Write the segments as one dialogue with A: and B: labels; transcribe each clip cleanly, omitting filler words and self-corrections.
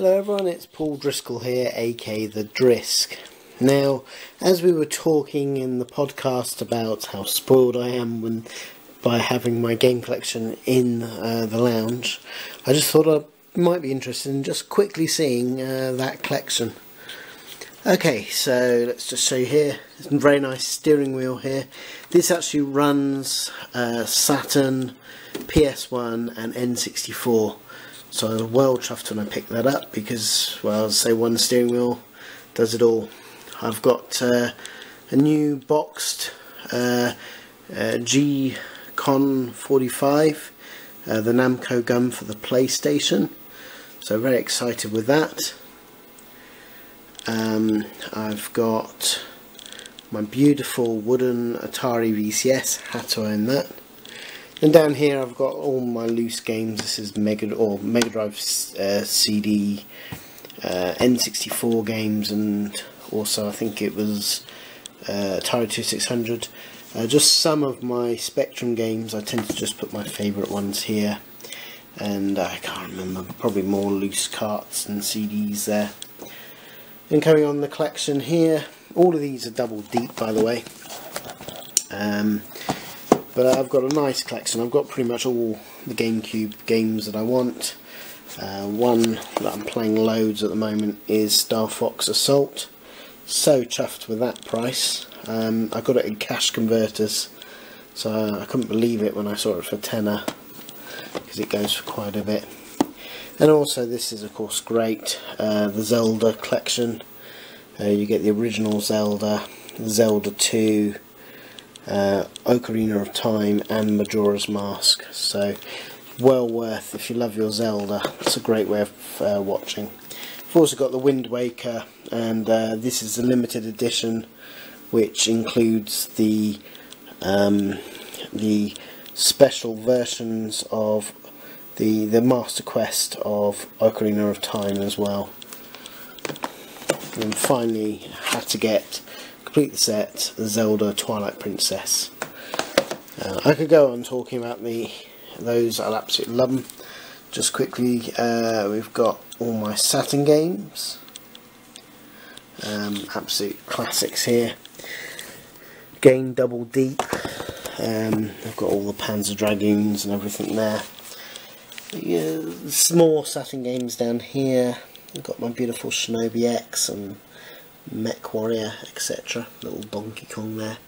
A: Hello everyone, it's Paul Driscoll here, aka the Drisk. Now, as we were talking in the podcast about how spoiled I am by having my game collection in the lounge, I just thought I might be interested in just quickly seeing that collection. Okay, so let's just show you here. It's a very nice steering wheel here. This actually runs Saturn, PS1 and N64. So I was well chuffed when I picked that up because, well, I'll say one steering wheel does it all. I've got a new boxed G-Con 45, the Namco gun for the PlayStation. So very excited with that. I've got my beautiful wooden Atari VCS, had to own that. And down here I've got all my loose games. This is Mega Drive CD, N64 games, and also I think it was Atari 2600. Just some of my Spectrum games. I tend to just put my favourite ones here, and I can't remember, probably more loose carts and CDs there. And carrying on the collection here, all of these are double deep, by the way. But I've got a nice collection. I've got pretty much all the GameCube games that I want. One that I'm playing loads at the moment is Star Fox Assault. So chuffed with that price. I got it in cash converters, so I couldn't believe it when I saw it for tenner, because it goes for quite a bit. And also this is of course great, the Zelda collection. You get the original Zelda, Zelda 2, Ocarina of Time and Majora's Mask. So well worth, if you love your Zelda, it's a great way of watching. I've also got the Wind Waker, and this is a limited edition which includes the special versions of the Master Quest of Ocarina of Time as well. And finally had to get, complete the set, the Zelda Twilight Princess. I could go on talking about those, I'll absolutely love them. Just quickly, we've got all my Saturn games, absolute classics here. Again, double deep. I've got all the Panzer Dragoons and everything there. Small Saturn games down here. I've got my beautiful Shinobi X and Mech Warrior, etc. Little Donkey Kong there.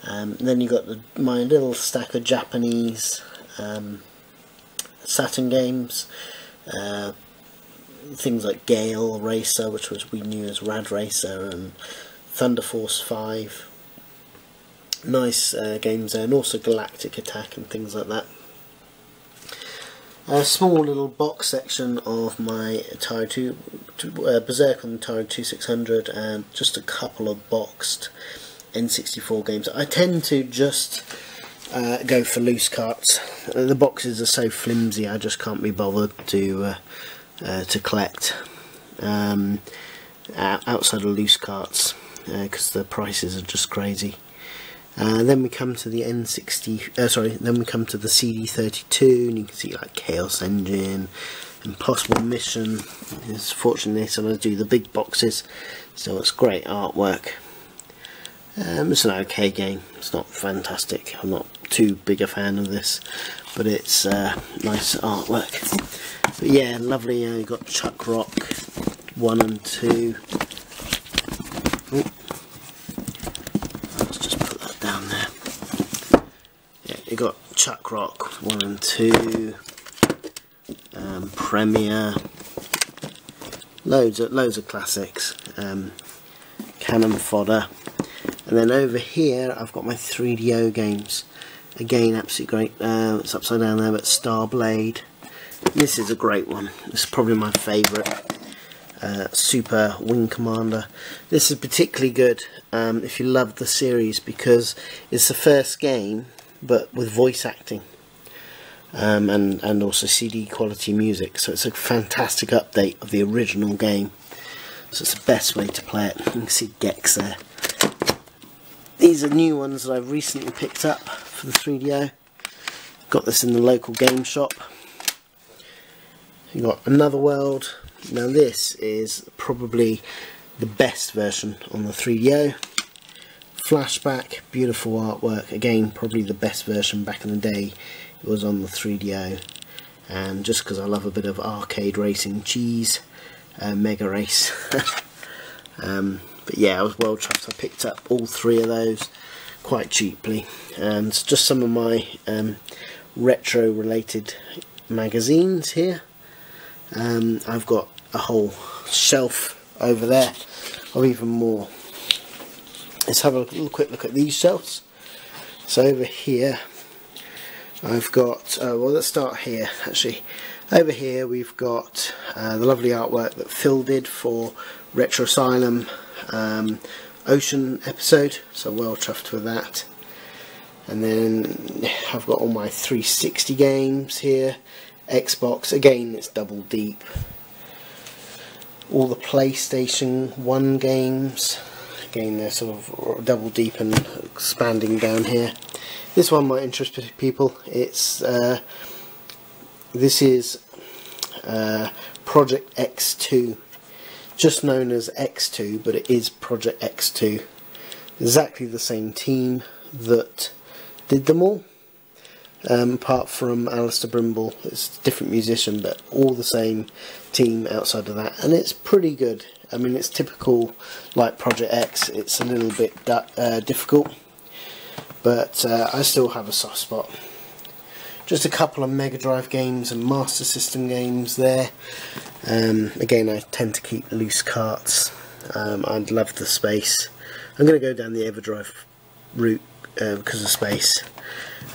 A: And then you've got my little stack of Japanese Saturn games. Things like Gale Racer, which we knew as Rad Racer, and Thunder Force 5. Nice games there, and also Galactic Attack and things like that. A small little box section of my Atari Berserk on the Atari 2600, and just a couple of boxed N64 games. I tend to just go for loose carts. The boxes are so flimsy, I just can't be bothered to collect outside of loose carts, because the prices are just crazy. Then we come to the then we come to the CD32, and you can see like Chaos Engine, Impossible Mission. It's fortunately so I do the big boxes, so it's great artwork. It's an okay game. It's not fantastic. I'm not too big a fan of this, but it's nice artwork. But yeah, lovely. You got Chuck Rock 1 and 2. Ooh. Down there. Yeah, you got Chuck Rock 1 and 2, Premier, loads of classics, Cannon Fodder, and then over here I've got my 3DO games. Again, absolutely great. It's upside down there, but Starblade. This is a great one. This is probably my favourite. Super Wing Commander. This is particularly good if you love the series, because it's the first game but with voice acting, and also CD quality music, so it's a fantastic update of the original game. So it's the best way to play it. You can see Gex there. These are new ones that I've recently picked up for the 3DO. Got this in the local game shop. You got Another World, Now this is probably the best version on the 3DO. Flashback, beautiful artwork, again probably the best version back in the day. It was on the 3DO, and just because I love a bit of arcade racing cheese, Mega Race. But yeah, I was well chuffed. I picked up all 3 of those quite cheaply, and just some of my retro related magazines here. I've got a whole shelf over there of even more. Let's have a little quick look at these shelves. So over here I've got, well, let's start here actually. Over here we've got the lovely artwork that Phil did for Retro Asylum Ocean episode, so well chuffed with that. And then I've got all my 360 games here. Xbox, again it's double deep. All the PlayStation 1 games, again they're sort of double deep and expanding down here. This one might interest people. It's this is Project X2, just known as X2, but it is Project X2. Exactly the same team that did them all, apart from Alistair Brimble. It's a different musician, but all the same team outside of that, and it's pretty good. I mean, it's typical like Project X. It's a little bit difficult, but I still have a soft spot. Just a couple of Mega Drive games and Master System games there. Again, I tend to keep loose carts. I'd love the space. I'm going to go down the Everdrive route because of space.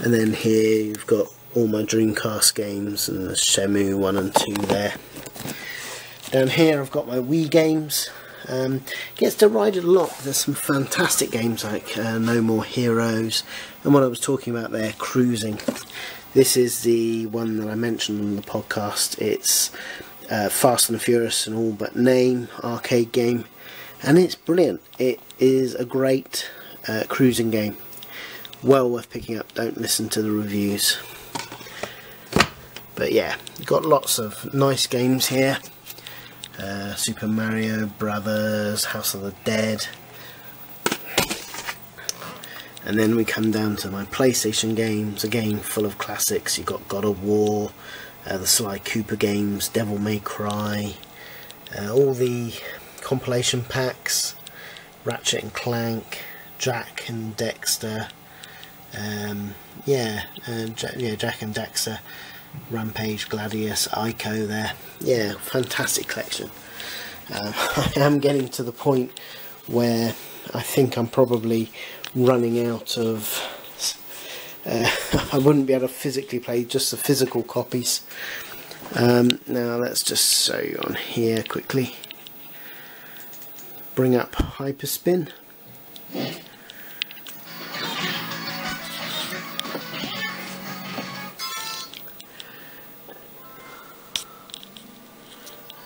A: And then here you've got all my Dreamcast games and the Shenmue 1 and 2 there. Down here I've got my Wii games. Gets derided a lot. There's some fantastic games like No More Heroes, and what I was talking about there, Cruising. This is the one that I mentioned on the podcast. It's Fast and Furious and all but name arcade game, and it's brilliant. It is a great cruising game. Well worth picking up. Don't listen to the reviews. But yeah, got lots of nice games here. Super Mario Brothers, House of the Dead. And then we come down to my PlayStation games, again full of classics. You've got God of War, the Sly Cooper games, Devil May Cry, all the compilation packs, Ratchet and Clank, Jack and Dexter, Jack and Dexter, Rampage, Gladius, Ico there. Yeah, fantastic collection. I am getting to the point where I think I'm probably running out of I wouldn't be able to physically play just the physical copies. Now let's just show you on here quickly. Bring up Hyperspin.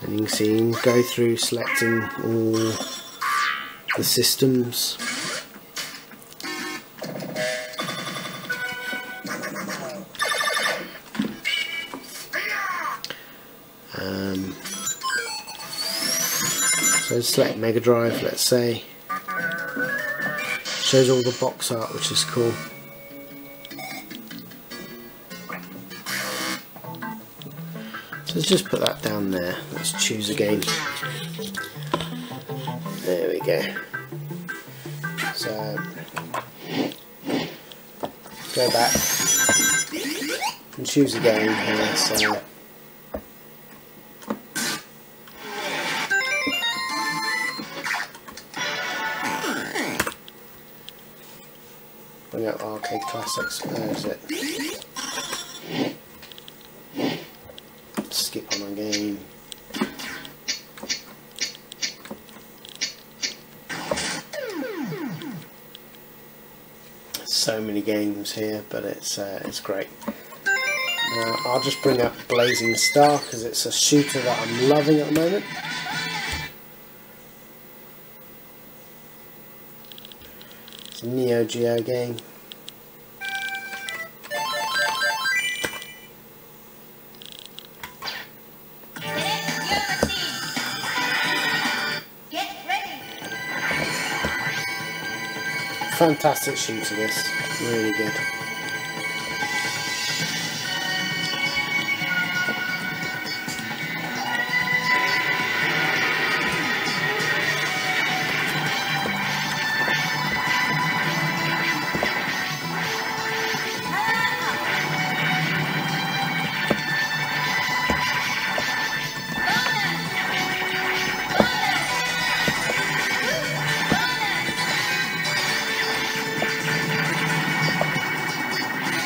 A: And you can see, you can go through selecting all the systems. So select Mega Drive, let's say. Shows all the box art, which is cool. So let's just put that down there. Let's choose a game. There we go. So go back and choose a game here. So bring up Arcade Classics. Where is it? Skip on a game. So many games here, but it's great. I'll just bring up Blazing Star because it's a shooter that I'm loving at the moment. It's a Neo Geo game. Fantastic shooter this, really good.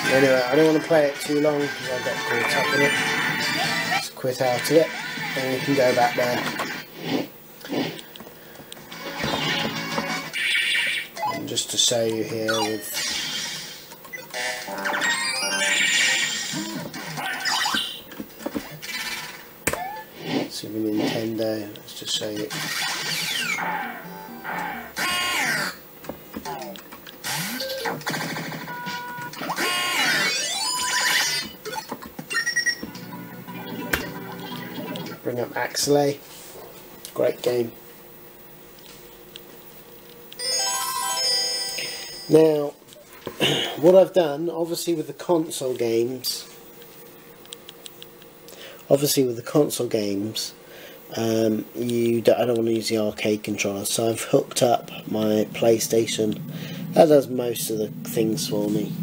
A: Anyway, I don't want to play it too long because I'll get caught up in it. Just quit out of it and we can go back there. And just to show you here with Super Nintendo, let's just show you. Bring up Asylum, great game. Now, what I've done, obviously with the console games, I don't want to use the arcade controller, so I've hooked up my PlayStation. That does most of the things for me.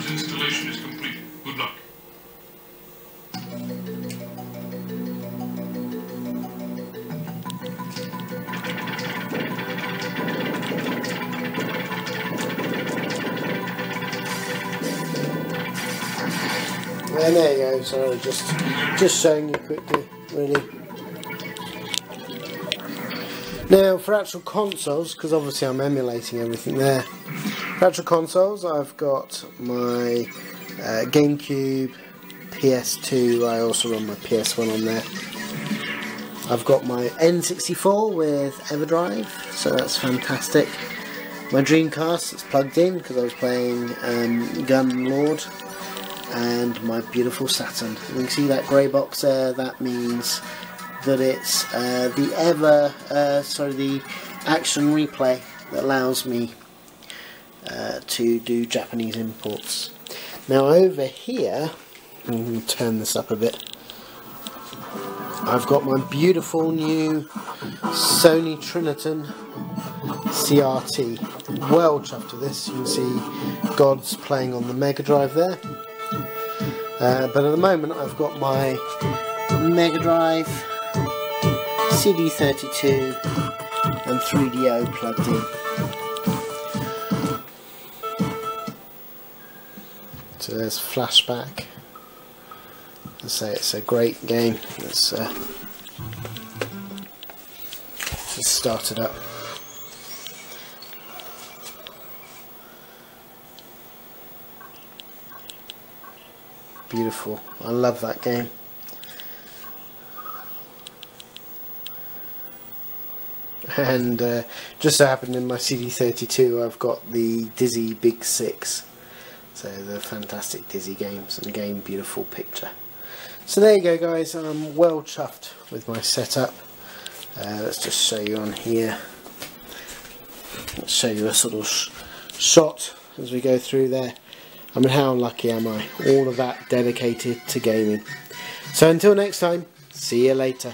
B: Installation is complete. Good luck.
A: And there you go. So just showing you quickly, really. Now for actual consoles, because obviously I'm emulating everything there. For actual consoles, I've got my GameCube, PS2, I also run my PS1 on there. I've got my N64 with EverDrive, so that's fantastic. My Dreamcast, it's plugged in because I was playing Gun Lord, and my beautiful Saturn. You can see that grey box there, that means that it's the Action Replay that allows me to do Japanese imports. Now over here, I'm going to turn this up a bit, I've got my beautiful new Sony Triniton CRT. Well chuffed with this. You can see God's playing on the Mega Drive there. But at the moment I've got my Mega Drive, CD32 and 3DO plugged in. So there's Flashback. I say it's a great game. Let's start it up. Beautiful. I love that game. And just so happened in my CD32 I've got the Dizzy Big 6. So the fantastic Dizzy games, and again beautiful picture. So there you go guys, I'm well chuffed with my setup. Let's just show you on here. Let's show you a sort of shot as we go through there. I mean, how lucky am I? All of that dedicated to gaming. So until next time, see you later.